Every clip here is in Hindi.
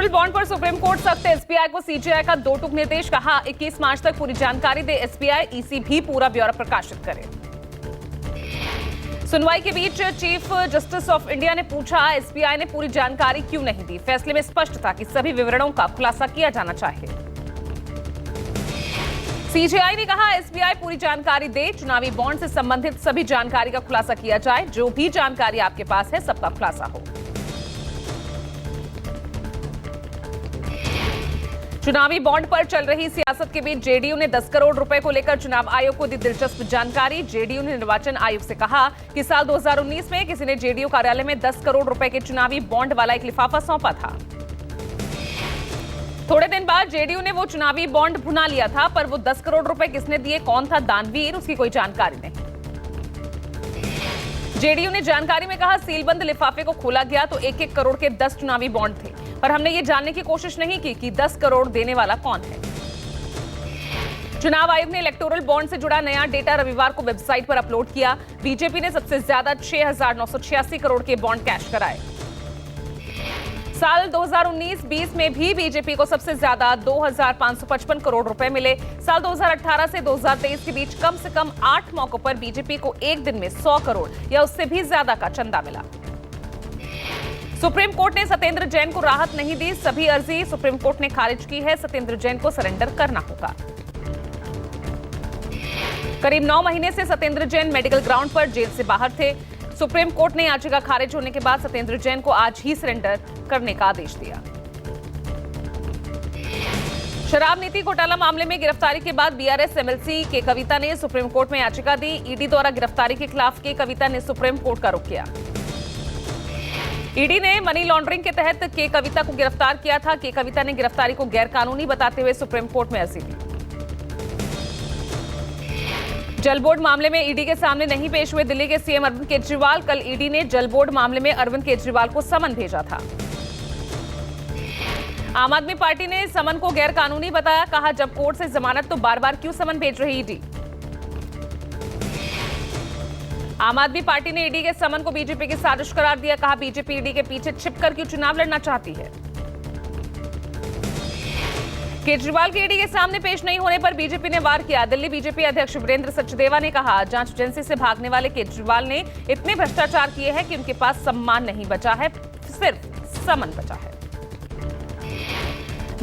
इलेक्टोरल बॉन्ड पर सुप्रीम कोर्ट सख्त, एसबीआई को सीजीआई का 2 टूक निर्देश, कहा 21 मार्च तक पूरी जानकारी दे एसबीआई, ईसी भी पूरा ब्यौरा प्रकाशित करे। सुनवाई के बीच चीफ जस्टिस ऑफ इंडिया ने पूछा, एसबीआई ने पूरी जानकारी क्यों नहीं दी? फैसले में स्पष्ट था कि सभी विवरणों का खुलासा किया जाना चाहिए। सीजीआई ने कहा, एसबीआई पूरी जानकारी दे, चुनावी बॉन्ड से संबंधित सभी जानकारी का खुलासा किया जाए, जो भी जानकारी आपके पास है सबका खुलासा हो। चुनावी बॉन्ड पर चल रही सियासत के बीच जेडीयू ने 10 करोड़ रुपए को लेकर चुनाव आयोग को दी दिलचस्प जानकारी। जेडीयू ने निर्वाचन आयोग से कहा कि साल 2019 में किसी ने जेडीयू कार्यालय में 10 करोड़ रुपए के चुनावी बॉन्ड वाला एक लिफाफा सौंपा था। थोड़े दिन बाद जेडीयू ने वो चुनावी बॉन्ड भुना लिया था, पर वो 10 करोड़ रुपए किसने दिए, कौन था दानवीर, उसकी कोई जानकारी नहीं। जेडीयू ने जानकारी में कहा, सीलबंद लिफाफे को खोला गया तो 1-1 करोड़ के 10 चुनावी बॉन्ड थे, पर हमने ये जानने की कोशिश नहीं की कि 10 करोड़ देने वाला कौन है। चुनाव आयोग ने इलेक्टोरल बॉन्ड से जुड़ा नया डेटा रविवार को वेबसाइट पर अपलोड किया। बीजेपी ने सबसे ज्यादा 6,986 करोड़ के बॉन्ड कैश कराए। साल 2019-20 में भी बीजेपी को सबसे ज्यादा 2,555 करोड़ रुपए मिले। साल 2018 से 2023 के बीच कम से कम 8 मौकों पर बीजेपी को एक दिन में 100 करोड़ या उससे भी ज्यादा का चंदा मिला। सुप्रीम कोर्ट ने सत्येंद्र जैन को राहत नहीं दी, सभी अर्जी सुप्रीम कोर्ट ने खारिज की है। सत्येंद्र जैन को सरेंडर करना होगा। करीब 9 महीने से सत्येंद्र जैन मेडिकल ग्राउंड पर जेल से बाहर थे। सुप्रीम कोर्ट ने याचिका खारिज होने के बाद सत्येंद्र जैन को आज ही सरेंडर करने का आदेश दिया। शराब नीति घोटाला मामले में गिरफ्तारी के बाद बीआरएस एमएलसी के कविता ने सुप्रीम कोर्ट में याचिका दी। ईडी द्वारा गिरफ्तारी के खिलाफ के कविता ने सुप्रीम कोर्ट का रुख किया। ईडी ने मनी लॉन्ड्रिंग के तहत के कविता को गिरफ्तार किया था। के कविता ने गिरफ्तारी को गैरकानूनी बताते हुए सुप्रीम कोर्ट में अर्जी दी। जल बोर्ड मामले में ईडी के सामने नहीं पेश हुए दिल्ली के सीएम अरविंद केजरीवाल। कल ईडी ने जल बोर्ड मामले में अरविंद केजरीवाल को समन भेजा था। आम आदमी पार्टी ने समन को गैरकानूनी बताया, कहा जब कोर्ट से जमानत तो बार बार क्यों समन भेज रही ईडी। आम आदमी पार्टी ने ईडी के समन को बीजेपी की साजिश करार दिया, कहा बीजेपी ईडी के पीछे छिपकर क्यों चुनाव लड़ना चाहती है। केजरीवाल के ईडी के सामने पेश नहीं होने पर बीजेपी ने वार किया। दिल्ली बीजेपी अध्यक्ष वीरेंद्र सचदेवा ने कहा, जांच एजेंसी से भागने वाले केजरीवाल ने इतने भ्रष्टाचार किए हैं कि उनके पास सम्मान नहीं बचा है, सिर्फ समन बचा है।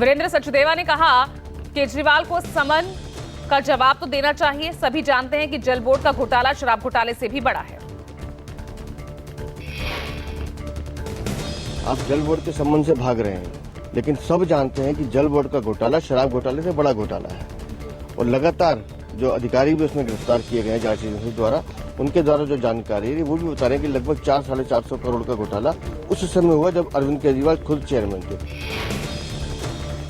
वीरेंद्र सचदेवा ने कहा, केजरीवाल को समन का जवाब तो देना चाहिए। सभी जानते हैं कि जल बोर्ड का घोटाला शराब घोटाले से भी बड़ा है। आप जल बोर्ड के सम्मान से भाग रहे हैं, लेकिन सब जानते हैं कि जल बोर्ड का घोटाला शराब घोटाले से बड़ा घोटाला है। और लगातार जो अधिकारी भी उसमें गिरफ्तार किए गए हैं जांच एजेंसी द्वारा, उनके द्वारा जो जानकारी है वो भी बता रहे हैं कि लगभग 400-450 करोड़ का घोटाला उस समय हुआ जब अरविंद केजरीवाल खुद चेयरमैन थे।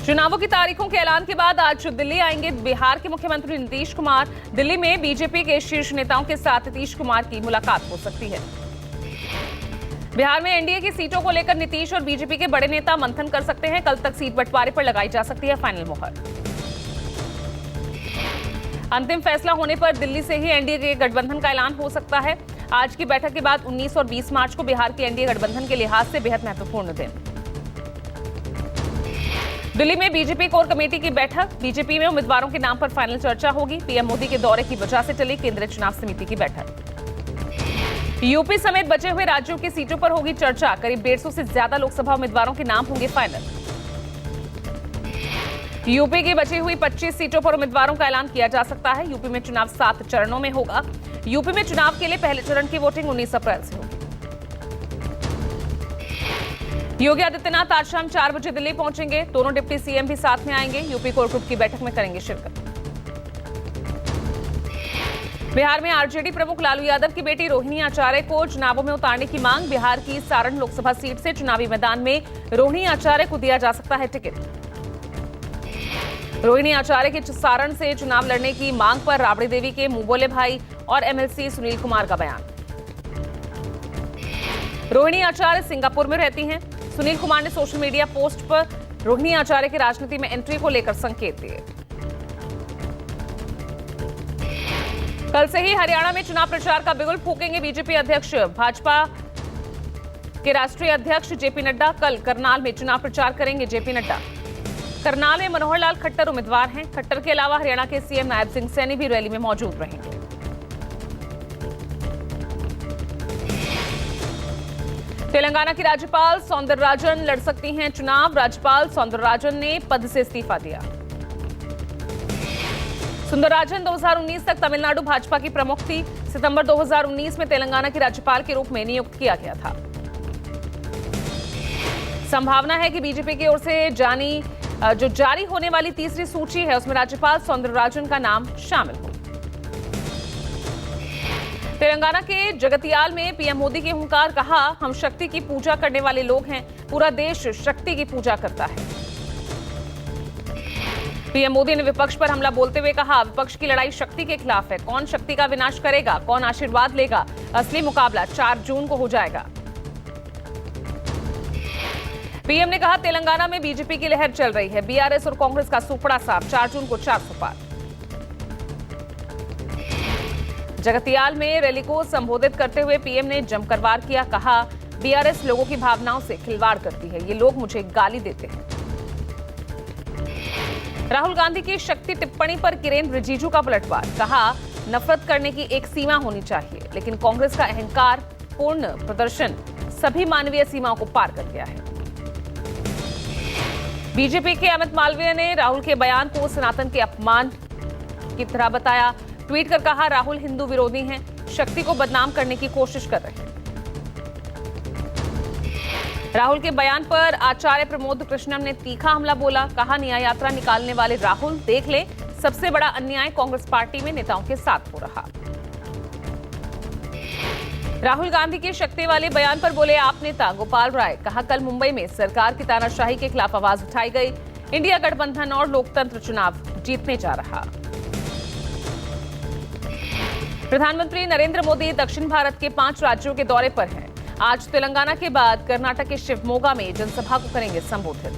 चुनावों की तारीखों के ऐलान के बाद आज दिल्ली आएंगे बिहार के मुख्यमंत्री नीतीश कुमार। दिल्ली में बीजेपी के शीर्ष नेताओं के साथ नीतीश कुमार की मुलाकात हो सकती है। बिहार में एनडीए की सीटों को लेकर नीतीश और बीजेपी के बड़े नेता मंथन कर सकते हैं। कल तक सीट बंटवारे पर लगाई जा सकती है फाइनल मुहर। अंतिम फैसला होने पर दिल्ली से ही एनडीए के गठबंधन का ऐलान हो सकता है। आज की बैठक के बाद 19 और 20 मार्च को बिहार की एनडीए गठबंधन के लिहाज से बेहद महत्वपूर्ण दिन। दिल्ली में बीजेपी कोर कमेटी की बैठक, बीजेपी में उम्मीदवारों के नाम पर फाइनल चर्चा होगी। पीएम मोदी के दौरे की वजह से चली केंद्रीय चुनाव समिति की बैठक। यूपी समेत बचे हुए राज्यों की सीटों पर होगी चर्चा। करीब 150 से ज्यादा लोकसभा उम्मीदवारों के नाम होंगे फाइनल। यूपी की बची हुई 25 सीटों पर उम्मीदवारों का ऐलान किया जा सकता है। यूपी में चुनाव 7 चरणों में होगा। यूपी में चुनाव के लिए पहले चरण की वोटिंग 19 अप्रैल से होगी। योगी आदित्यनाथ आज शाम 4 बजे दिल्ली पहुंचेंगे। दोनों डिप्टी सीएम भी साथ में आएंगे। यूपी कोर ग्रुप की बैठक में करेंगे शिरकत। बिहार में आरजेडी प्रमुख लालू यादव की बेटी रोहिणी आचार्य को चुनावों में उतारने की मांग। बिहार की सारण लोकसभा सीट से चुनावी मैदान में रोहिणी आचार्य को दिया जा सकता है टिकट। रोहिणी आचार्य के सारण से चुनाव लड़ने की मांग पर राबड़ी देवी के मुंहबोले भाई और एमएलसी सुनील कुमार का बयान। रोहिणी आचार्य सिंगापुर में रहती हैं। सुनील कुमार ने सोशल मीडिया पोस्ट पर रोहिणी आचार्य की राजनीति में एंट्री को लेकर संकेत दिए। कल से ही हरियाणा में चुनाव प्रचार का बिगुल फूकेंगे बीजेपी अध्यक्ष। भाजपा के राष्ट्रीय अध्यक्ष जेपी नड्डा कल करनाल में चुनाव प्रचार करेंगे। जेपी नड्डा करनाल में मनोहर लाल खट्टर उम्मीदवार हैं। खट्टर के अलावा हरियाणा के सीएम नायब सिंह सैनी भी रैली में मौजूद रहेंगे। तेलंगाना की राज्यपाल सौंदरराजन लड़ सकती हैं चुनाव। राज्यपाल सौंदरराजन ने पद से इस्तीफा दिया। सुंदरराजन 2019 तक तमिलनाडु भाजपा की प्रमुख थी। सितंबर 2019 में तेलंगाना की राज्यपाल के रूप में नियुक्त किया गया था। संभावना है कि बीजेपी की ओर से जो जारी होने वाली तीसरी सूची है उसमें राज्यपाल सौंदरराजन का नाम शामिल हो। तेलंगाना के जगतियाल में पीएम मोदी के हुंकार, कहा हम शक्ति की पूजा करने वाले लोग हैं, पूरा देश शक्ति की पूजा करता है। पीएम मोदी ने विपक्ष पर हमला बोलते हुए कहा विपक्ष की लड़ाई शक्ति के खिलाफ है। कौन शक्ति का विनाश करेगा, कौन आशीर्वाद लेगा, असली मुकाबला 4 जून को हो जाएगा। पीएम ने कहा तेलंगाना में बीजेपी की लहर चल रही है। बीआरएस और कांग्रेस का सूपड़ा साफ, 4 जून को 400 पार। जगतियाल में रैली को संबोधित करते हुए पीएम ने जमकर वार किया। कहा बीआरएस लोगों की भावनाओं से खिलवाड़ करती है, ये लोग मुझे गाली देते हैं। राहुल गांधी की शक्ति टिप्पणी पर किरेन रिजिजू का पलटवार, कहा नफरत करने की एक सीमा होनी चाहिए, लेकिन कांग्रेस का अहंकार पूर्ण प्रदर्शन सभी मानवीय सीमाओं को पार कर गया है। बीजेपी के अमित मालवीय ने राहुल के बयान को सनातन के अपमान की तरह बताया। ट्वीट कर कहा राहुल हिंदू विरोधी हैं, शक्ति को बदनाम करने की कोशिश कर रहे हैं। राहुल के बयान पर आचार्य प्रमोद कृष्णम ने तीखा हमला बोला। कहा न्याय यात्रा निकालने वाले राहुल देख ले, सबसे बड़ा अन्याय कांग्रेस पार्टी में नेताओं के साथ हो रहा। राहुल गांधी के शक्ति वाले बयान पर बोले आप नेता गोपाल राय, कहा कल मुंबई में सरकार की तानाशाही के खिलाफ आवाज उठाई गई। इंडिया गठबंधन और लोकतंत्र चुनाव जीतने जा रहा। प्रधानमंत्री नरेंद्र मोदी दक्षिण भारत के 5 राज्यों के दौरे पर हैं। आज तेलंगाना के बाद कर्नाटक के शिवमोगा में जनसभा को करेंगे संबोधित।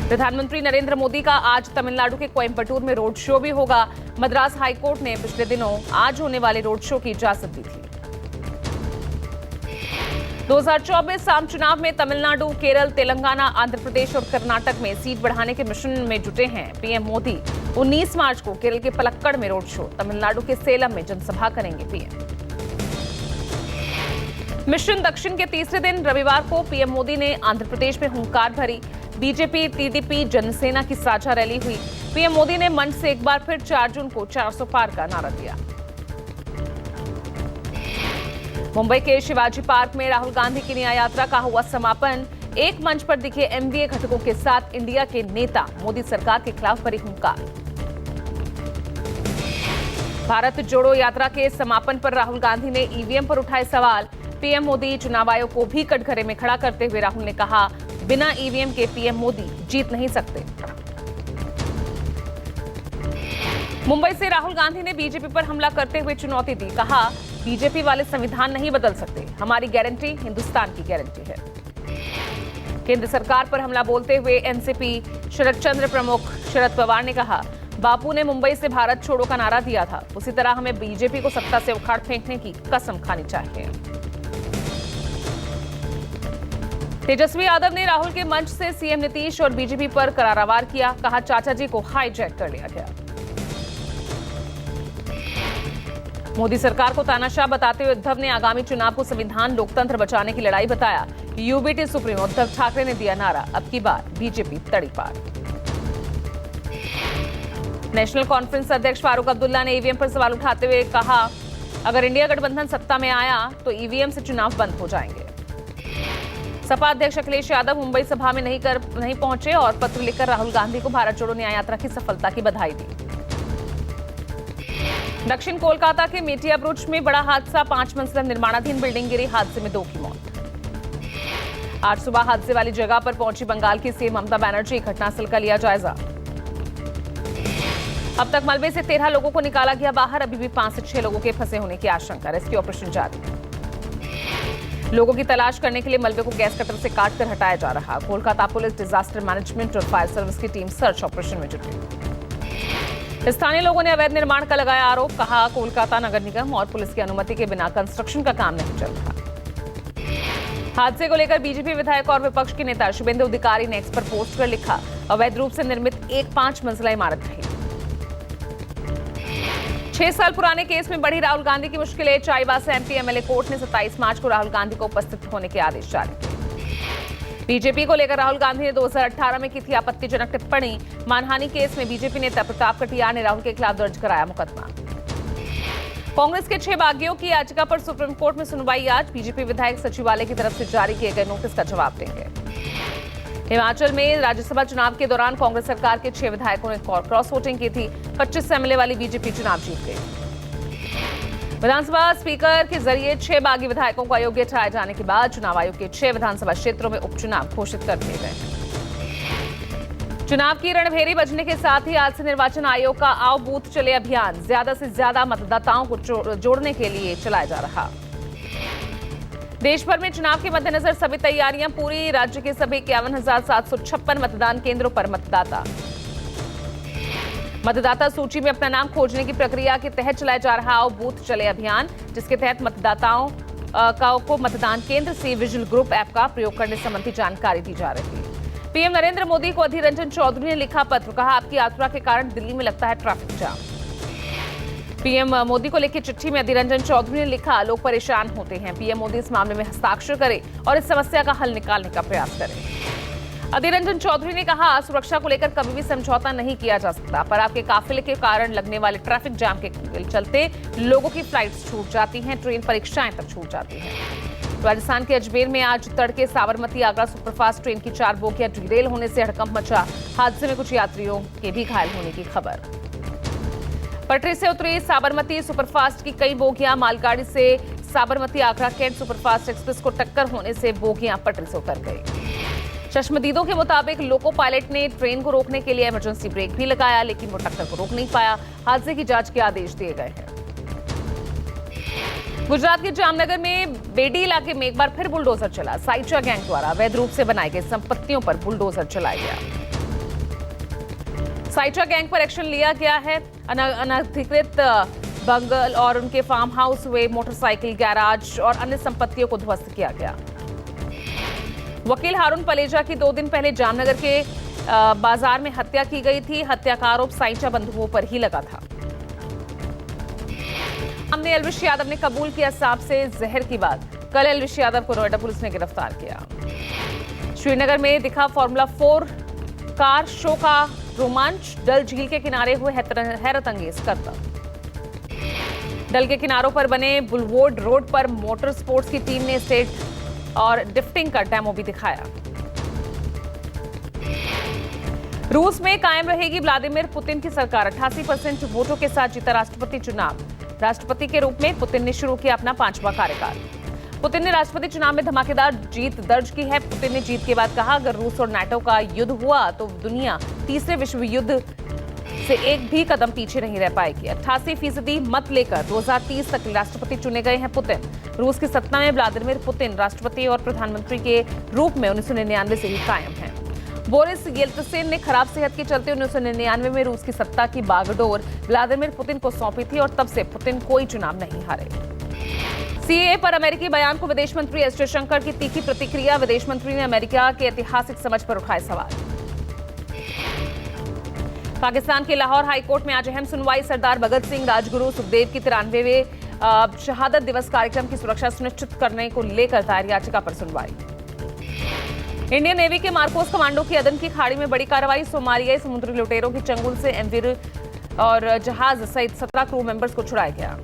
प्रधानमंत्री नरेंद्र मोदी का आज तमिलनाडु के कोयम्बटूर में रोड शो भी होगा। मद्रास हाईकोर्ट ने पिछले दिनों आज होने वाले रोड शो की इजाजत दी थी। 2024 आम चुनाव में तमिलनाडु, केरल, तेलंगाना, आंध्र प्रदेश और कर्नाटक में सीट बढ़ाने के मिशन में जुटे हैं पीएम मोदी। 19 मार्च को केरल के पलक्कड़ में रोड शो, तमिलनाडु के सेलम में जनसभा करेंगे पीएम। मिशन दक्षिण के तीसरे दिन रविवार को पीएम मोदी ने आंध्र प्रदेश में हुंकार भरी। बीजेपी, टीडीपी, जनसेना की साझा रैली हुई। पीएम मोदी ने मंच से एक बार फिर 4 जून को 400 पार का नारा दिया। मुंबई के शिवाजी पार्क में राहुल गांधी की न्याय यात्रा का हुआ समापन। एक मंच पर दिखे एमवीए घटकों के साथ इंडिया के नेता, मोदी सरकार के खिलाफ भरी हुंकार। भारत जोड़ो यात्रा के समापन पर राहुल गांधी ने ईवीएम पर उठाए सवाल। पीएम मोदी, चुनाव आयोग को भी कटघरे में खड़ा करते हुए राहुल ने कहा बिना ईवीएम के पीएम मोदी जीत नहीं सकते। मुंबई से राहुल गांधी ने बीजेपी पर हमला करते हुए चुनौती दी। कहा बीजेपी वाले संविधान नहीं बदल सकते, हमारी गारंटी हिंदुस्तान की गारंटी है। केंद्र सरकार पर हमला बोलते हुए एनसीपी शरद चंद्र प्रमुख शरद पवार ने कहा बापू ने मुंबई से भारत छोड़ो का नारा दिया था, उसी तरह हमें बीजेपी को सत्ता से उखाड़ फेंकने की कसम खानी चाहिए। तेजस्वी यादव ने राहुल के मंच से सीएम नीतीश और बीजेपी पर करारा वार किया। कहा चाचा जी को हाईजैक कर लिया गया। मोदी सरकार को तानाशाह बताते हुए उद्धव ने आगामी चुनाव को संविधान लोकतंत्र बचाने की लड़ाई बताया। यूबीटी सुप्रीमो उद्धव ठाकरे ने दिया नारा, अब की बार बीजेपी तड़ीपार। नेशनल कॉन्फ्रेंस अध्यक्ष फारूक अब्दुल्ला ने ईवीएम पर सवाल उठाते हुए कहा अगर इंडिया गठबंधन सत्ता में आया तो ईवीएम से चुनाव बंद हो जाएंगे। सपा अध्यक्ष अखिलेश यादव मुंबई सभा में नहीं पहुंचे और पत्र लिखकर राहुल गांधी को भारत जोड़ो न्याय यात्रा की सफलता की बधाई दी। दक्षिण कोलकाता के मेटिया ब्रुच में बड़ा हादसा, 5 मंजिला निर्माणाधीन बिल्डिंग गिरी, हादसे में 2 की मौत। आज सुबह हादसे वाली जगह पर पहुंची बंगाल की सीएम ममता बनर्जी, घटनास्थल का लिया जायजा। अब तक मलबे से 13 लोगों को निकाला गया बाहर, अभी भी 5 से 6 लोगों के फंसे होने की आशंका। रेस्क्यू ऑपरेशन जारी। लोगों की तलाश करने के लिए मलबे को गैस कटर से काटकर हटाया जा रहा। कोलकाता पुलिस, डिजास्टर मैनेजमेंट और फायर सर्विस की टीम सर्च ऑपरेशन में जुटी। स्थानीय लोगों ने अवैध निर्माण का लगाया आरोप। कहा कोलकाता नगर निगम और पुलिस की अनुमति के बिना कंस्ट्रक्शन का काम नहीं चल रहा। हादसे को लेकर बीजेपी विधायक और विपक्ष के नेता शुभेंदु अधिकारी ने एक्स पर पोस्ट कर लिखा, अवैध रूप से निर्मित एक 5 मंजिला इमारत थी। 6 साल पुराने केस में बढ़ी राहुल गांधी की मुश्किलें। चाईबासा एमपी एमएलए कोर्ट ने 27 मार्च को राहुल गांधी को उपस्थित होने के आदेश जारी किए। बीजेपी को लेकर राहुल गांधी ने 2018 में की थी आपत्तिजनक टिप्पणी। मानहानि केस में बीजेपी नेता प्रताप कटियार ने राहुल के खिलाफ दर्ज कराया मुकदमा। कांग्रेस के 6 बागियों की याचिका पर सुप्रीम कोर्ट में सुनवाई आज। बीजेपी विधायक सचिवालय की तरफ से जारी किए गए नोटिस का जवाब देंगे। हिमाचल में राज्यसभा चुनाव के दौरान कांग्रेस सरकार के 6 विधायकों ने क्रॉस वोटिंग की थी। 25 एमएलए वाली बीजेपी चुनाव जीत गई। विधानसभा स्पीकर के जरिए 6 बागी विधायकों को अयोग्य ठहराए जाने के बाद चुनाव आयोग के 6 विधानसभा क्षेत्रों में उपचुनाव घोषित कर दिए गए हैं। चुनाव की रणभेरी बजने के साथ ही आज से निर्वाचन आयोग का आओ बूथ चले अभियान ज्यादा से ज्यादा मतदाताओं को जोड़ने के लिए चलाया जा रहा। देश भर में चुनाव के मद्देनजर सभी तैयारियां पूरी। राज्य के सभी 51,756 मतदान केंद्रों पर मतदाता सूची में अपना नाम खोजने की प्रक्रिया के तहत चलाया जा रहा आओ बूथ चले अभियान, जिसके तहत मतदाताओं को मतदान केंद्र से विजिल ग्रुप ऐप का प्रयोग करने संबंधी जानकारी दी जा रही है। पीएम नरेंद्र मोदी को अधीर रंजन चौधरी ने लिखा पत्र, कहा आपकी यात्रा के कारण दिल्ली में लगता है ट्रैफिक जाम। पीएम मोदी को लिखी चिट्ठी में अधीर रंजन चौधरी ने लिखा, लोग परेशान होते हैं, पीएम मोदी इस मामले में हस्ताक्षर करें और इस समस्या का हल निकालने का प्रयास करें। अधीर रंजन चौधरी ने कहा, सुरक्षा को लेकर कभी भी समझौता नहीं किया जा सकता, पर आपके काफिले के कारण लगने वाले ट्रैफिक जाम के चलते लोगों की फ्लाइट्स छूट जाती हैं, ट्रेन परीक्षाएं तक छूट जाती हैं। राजस्थान के अजमेर में आज तड़के साबरमती आगरा सुपरफास्ट ट्रेन की 4 बोगियां डिरेल होने से हड़कंप मचा। हादसे में कुछ यात्रियों के भी घायल होने की खबर। पटरी से उतरी साबरमती सुपरफास्ट की कई बोगियां मालगाड़ी से Sabarmati Agra cantt superfast express को टक्कर होने से बोगियां पटरी से उतर गई। चश्मदीदों के मुताबिक लोको पायलट ने ट्रेन को रोकने के लिए इमरजेंसी ब्रेक भी लगाया, लेकिन वो टक्कर को रोक नहीं पाया। हादसे की जांच के आदेश दिए गए हैं। गुजरात के जामनगर में बेडी इलाके में एक बार फिर बुलडोजर चला। साइचा गैंग द्वारा अवैध रूप से बनाई गई संपत्तियों पर बुलडोजर चलाया गया। साइचा गैंग पर एक्शन लिया गया है। अनधिकृत बंगल और उनके फार्म हाउस हुए, मोटरसाइकिल गैराज और अन्य संपत्तियों को ध्वस्त किया गया। वकील हारून पलेजा की 2 दिन पहले जामनगर के बाजार में हत्या की गई थी। हत्या का आरोप साइचा बंधुओं पर ही लगा था। हमने एल्विश यादव ने कबूल किया सांप से जहर की बात। कल एल्विश यादव को नोएडा पुलिस ने गिरफ्तार किया। श्रीनगर में दिखा फॉर्मूला 4 कार शो का रोमांच। डल झील के किनारे हुए हैरतअंगेज करतब। डल के किनारों पर बने बुलवोर्ड रोड पर मोटर स्पोर्ट्स की टीम ने स्टेट और ड्रिफ्टिंग का डेमो भी दिखाया। रूस में कायम रहेगी व्लादिमीर पुतिन की सरकार। 88% वोटों के साथ जीता राष्ट्रपति चुनाव। राष्ट्रपति के रूप में पुतिन ने शुरू किया अपना 5वां कार्यकाल। पुतिन ने राष्ट्रपति चुनाव में धमाकेदार जीत दर्ज की है। पुतिन ने जीत के बाद कहा, अगर रूस और नाटो का युद्ध हुआ तो दुनिया तीसरे विश्व युद्ध से एक भी कदम पीछे नहीं रह पाएगी। 88% मत लेकर 2030 तक राष्ट्रपति चुने गए हैं पुतिन। रूस की सत्ता में व्लादिमीर पुतिन राष्ट्रपति और प्रधानमंत्री के रूप में 1999 से ही कायम हैं। बोरिस येल्त्सिन ने खराब सेहत के चलते 1999 में रूस की सत्ता की बागडोर व्लादिमीर पुतिन को सौंपी थी और तब से पुतिन कोई चुनाव नहीं हारे। सीएए पर अमेरिकी बयान को विदेश मंत्री एस जयशंकर की तीखी प्रतिक्रिया। विदेश मंत्री ने अमेरिका के ऐतिहासिक समझ पर उठाए सवाल। पाकिस्तान के लाहौर हाईकोर्ट में आज अहम सुनवाई। सरदार भगत सिंह, राजगुरु सुखदेव की 93वें शहादत दिवस कार्यक्रम की सुरक्षा सुनिश्चित करने को लेकर दायर याचिका पर सुनवाई। इंडियन नेवी के मार्कोस कमांडो की अदन की खाड़ी में बड़ी कार्रवाई। सोमालियाई समुद्री लुटेरों की चंगुल से एमवी और जहाज सहित 17 क्रू मेंबर्स को छुड़ाया गया।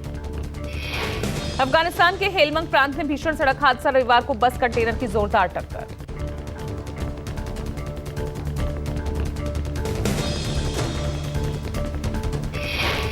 अफगानिस्तान के हेलमंग प्रांत में भीषण सड़क हादसा। रविवार को बस कंटेनर की जोरदार टक्कर।